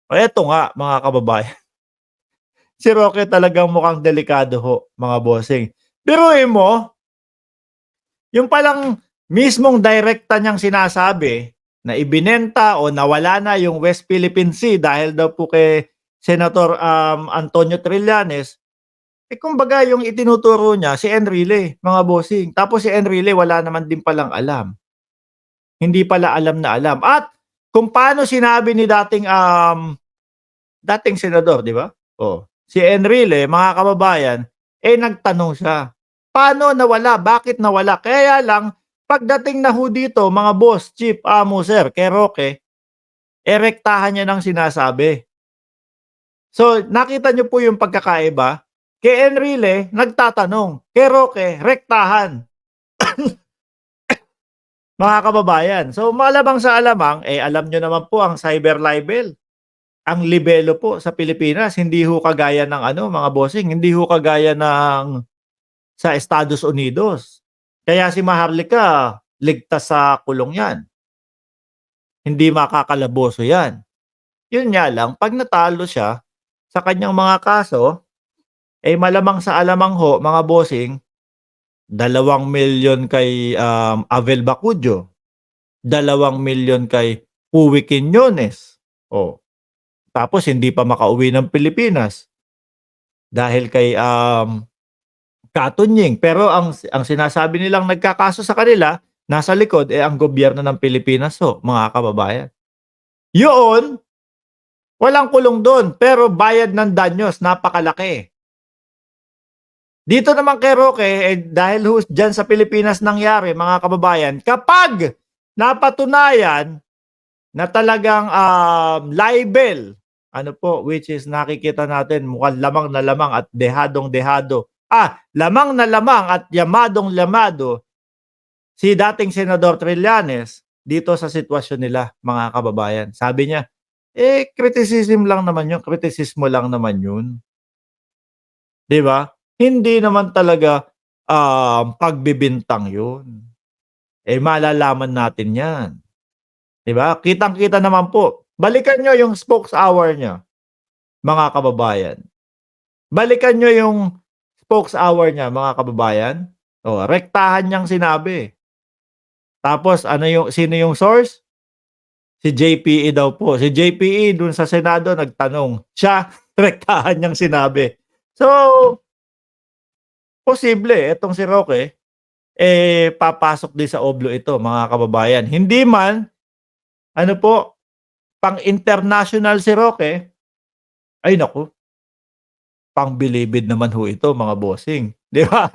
O eto nga mga kababayan, si Roque talagang mukhang delikado ho, mga bossing. Biruin mo, yung palang mismong direkta niyang sinasabi na ibinenta o nawala na yung West Philippine Sea dahil daw po kay Senator, Antonio Trillanes, kumbaga yung itinuturo niya si Enrile, mga bossing. Tapos si Enrile wala naman din palang alam. Hindi pala alam na alam. At kung paano sinabi ni dating senador, 'di ba? Oh, si Enrile, mga kababayan, nagtanong siya, "Paano nawala? Bakit nawala?" Kaya lang pagdating na ho dito, mga boss, chief, amo, sir, kay Roque, rektahan niya ng sinasabi. So, nakita niyo po yung pagkakaiba? Kay Enrile, nagtatanong, kay Roque, rektahan, mga kababayan. So, malamang sa alamang, alam niyo naman po ang cyber libel. Ang libelo po sa Pilipinas hindi ho kagaya ng ano, mga bossing, hindi ho kagaya ng sa Estados Unidos. Kaya si Maharlika ligtas sa kulong 'yan, hindi makakalaboso 'yan. Yun nga lang 'pag natalo siya sa kanyang mga kaso, malamang sa alamang ho, mga bossing, 2 milyon kay, Abel Bacudio, 2 milyon kay Uwi Quiñones, oh, tapos hindi pa makauwi ng Pilipinas dahil kay, Katunying. Pero ang sinasabi nilang nagkakaso sa kanila, nasa likod, ang gobyerno ng Pilipinas ho, mga kababayan. Yoon, walang kulong dun, pero bayad ng danyos napakalaki. Dito naman kay Roque, dahil ho diyan sa Pilipinas nangyari, mga kababayan, kapag napatunayan na talagang, libel, ano po, which is nakikita natin mukhang lamang na lamang at dehadong-dehado, lamang na lamang at yamadong-yamado si dating Senador Trillanes dito sa sitwasyon nila, mga kababayan. Sabi niya, criticism lang naman yun, kritisismo lang naman yun, 'di ba? Hindi naman talaga, pagbibintang yun. Malalaman natin 'yan, 'di ba? Kitang-kita naman po. Balikan niyo yung spokes hour niya, mga kababayan. Balikan niyo yung spokes hour niya, mga kababayan. Oh, rektahan niyang sinabi. Tapos ano sino yung source? Si JPE daw po. Si JPE dun sa Senado nagtanong. Siya, rektahan niyang sinabi. So, posible etong si Roque, papasok din sa oblo ito, mga kababayan. Hindi man, ano po, pang-international si Roque, ay naku, pang-bilibid naman ho ito, mga bossing, 'di ba?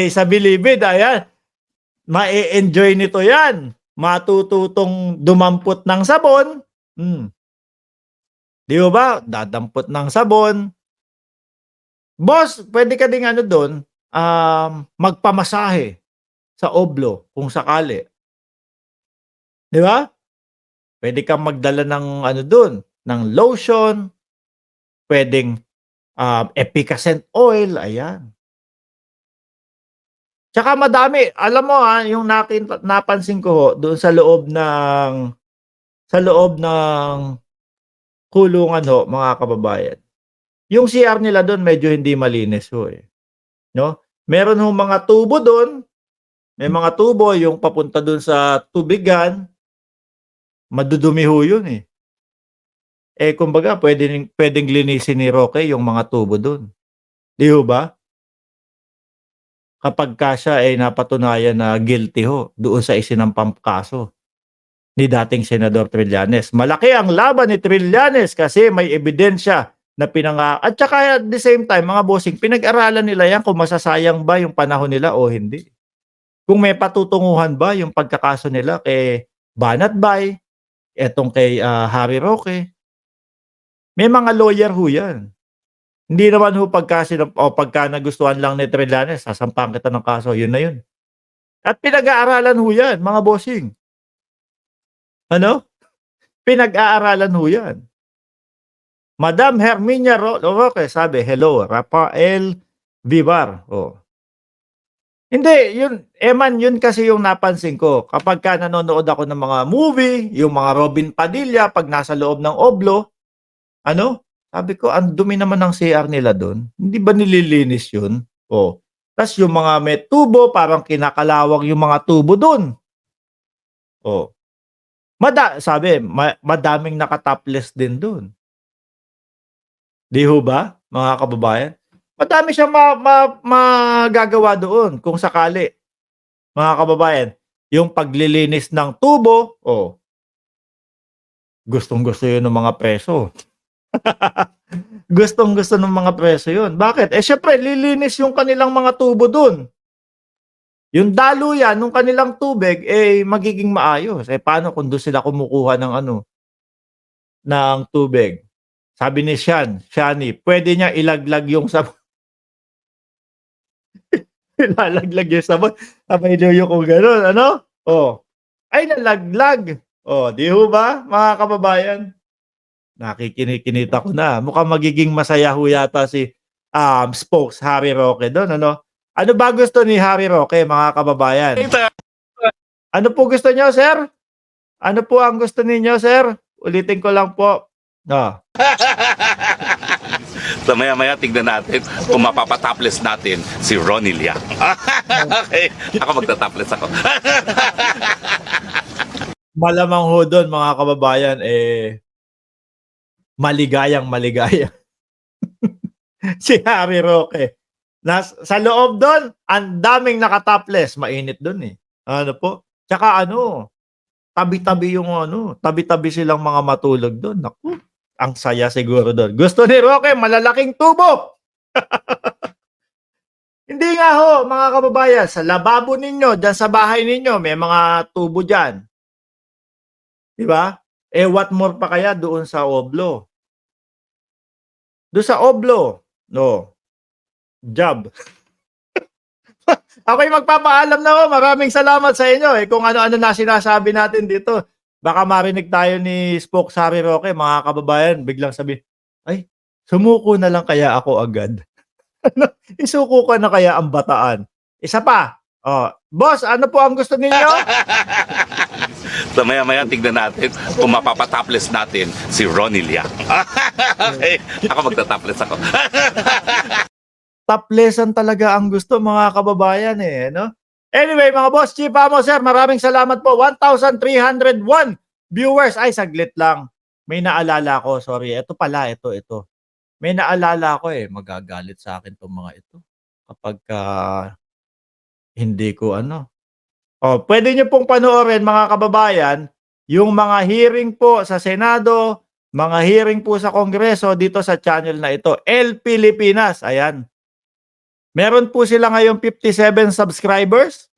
Sa bilibid, ayan, ma-e-enjoy nito 'yan, matututong dumampot ng sabon, 'di ho ba? Dadampot ng sabon. Boss, puwede ka ding ano dun, magpamasahe sa oblo kung sakali, 'di ba? Puwede kang magdala ng ano dun, ng lotion, puwedeng, efficacent oil, ayan. Tsaka madami, alam mo, yung napansin ko ho doon sa loob ng kulungan ho, mga kababayan. Yung CR nila dun medyo hindi malinis ho, 'no? Meron hong mga tubo dun, may mga tubo yung papunta dun sa tubigan, madudumi ho yun, eh. Kumbaga puwedeng linisin ni Roque yung mga tubo dun, 'di ho ba? Kapagka siya ay napatunayan na guilty ho doon sa isinampang kaso ni dating Senador Trillanes. Malaki ang laban ni Trillanes kasi may ebidensya na at saka at the same time, mga bossing, pinag-aralan nila 'yan kung masasayang ba yung panahon nila o hindi. Kung may patutunguhan ba yung pagkakaso nila kay Banat Bay, etong kay, Harry Roque. May mga lawyer ho 'yan. Hindi naman ho pagka nagustuhan lang ni Trillanes sasampahan kita ng kaso, yun na yun. At pinag-aaralan ho 'yan, mga bossing. Ano? Pinag-aaralan ho 'yan. Madam Herminia Roque sabi, "Hello, Rafael Vivar." Oh. Hindi, yun, yun kasi yung napansin ko kapagka nanonood ako ng mga movie, yung mga Robin Padilla 'pag nasa loob ng oblo. Ano, sabi ko, "Ang dumi naman ng CR nila dun, hindi ba nililinis yun?" Oh, tas yung mga may tubo parang kinakalawang yung mga tubo dun. Oh, sabi madaming naka-topless din dun. 'Di ho ba, mga kababayan? Madami siyang magagawa doon kung sakali, mga kababayan. Yung paglilinis ng tubo, oh, gustong-gusto yun ng mga preso. Gustong-gusto ng mga preso yun. Bakit? Eh, siyempre lilinis yung kanilang mga tubo dun. Yung daluyan nung kanilang tubig, eh, magiging maayos. Eh, paano kung dun sila kumukuha ng ano, ng tubig? Sabi ni Shani, puwede niya ilaglag yung ilalaglag yung sabon, sabay yuyuko gano'n ano? Oh, ay nalaglag. Oh, 'di ho ba mga kababayan? Nakikini-kinita ko na, mukhang magiging masaya ho yata si, spokes Harry Roque dun ano? Ano ba gusto ni Harry Roque mga kababayan? Ano po gusto niyo sir? Ano po ang gusto ninyo sir? Ulitin ko lang po. Oh, So maya-maya tignan natin kung mapapatopless natin si Ronnie Liang. Okay, ako magta-topless ako. malamang ho dun mga kababayan, eh, maligayang-maligaya si Harry Roque. Sa loob dun, ang daming naka-topless, mainit dun, eh. Ano po, tsaka ano, tabi-tabi yung ano, tabi-tabi silang mga matulog dun, naku, ang saya siguro dun. Gusto ni Roque malalaking tubo. Hindi nga ho, mga kababayan, sa lababo ninyo, diyan sa bahay ninyo, may mga tubo diyan, 'di ba? Eh, what more pa kaya doon sa oblo? Do'n sa oblo, oh, job. Ako'y magpapaalam na ho, maraming salamat sa inyo, eh, kung ano-ano na sinasabi natin dito. Baka marinig tayo ni Spokes Harry Roque, mga kababayan, biglang sabihin, "Ay, sumuko na lang kaya ako agad?" Ano, isuko ko na kaya ang bataan? Isa pa, oh, "Boss, ano po ang gusto ninyo?" So maya-maya tignan natin kung mapapatopless natin si Ronnie Liang. Okay, ako magta-topless ako. Toplesan talaga ang gusto mga kababayan, eh, no? Anyway, mga boss, Chief Amo, sir, maraming salamat po. 1,301 viewers. Ay, saglit lang. May naalala ko, sorry. Ito pala, ito. May naalala ko, eh. Magagalit sa akin 'tong mga ito kapagka hindi ko ano. Oh, puwede niyo pong panoorin mga kababayan, yung mga hearing po sa Senado, mga hearing po sa Kongreso dito sa channel na ito, El Pilipinas, ayan. Meron po sila ngayong 57 subscribers,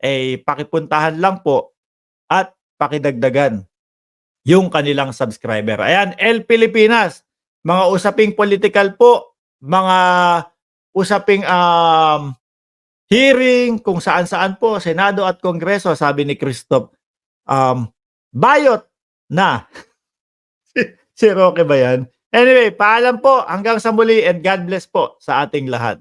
eh, pakipuntahan lang po at pakidagdagan yung kanilang subscriber. Ayan, El Pilipinas, mga usaping political po, mga usaping, hearing kung saan-saan po, Senado at Kongreso, sabi ni Christoph, bayot na. Si Roque ba yan? Anyway, paalam po, hanggang sa muli and God bless po sa ating lahat.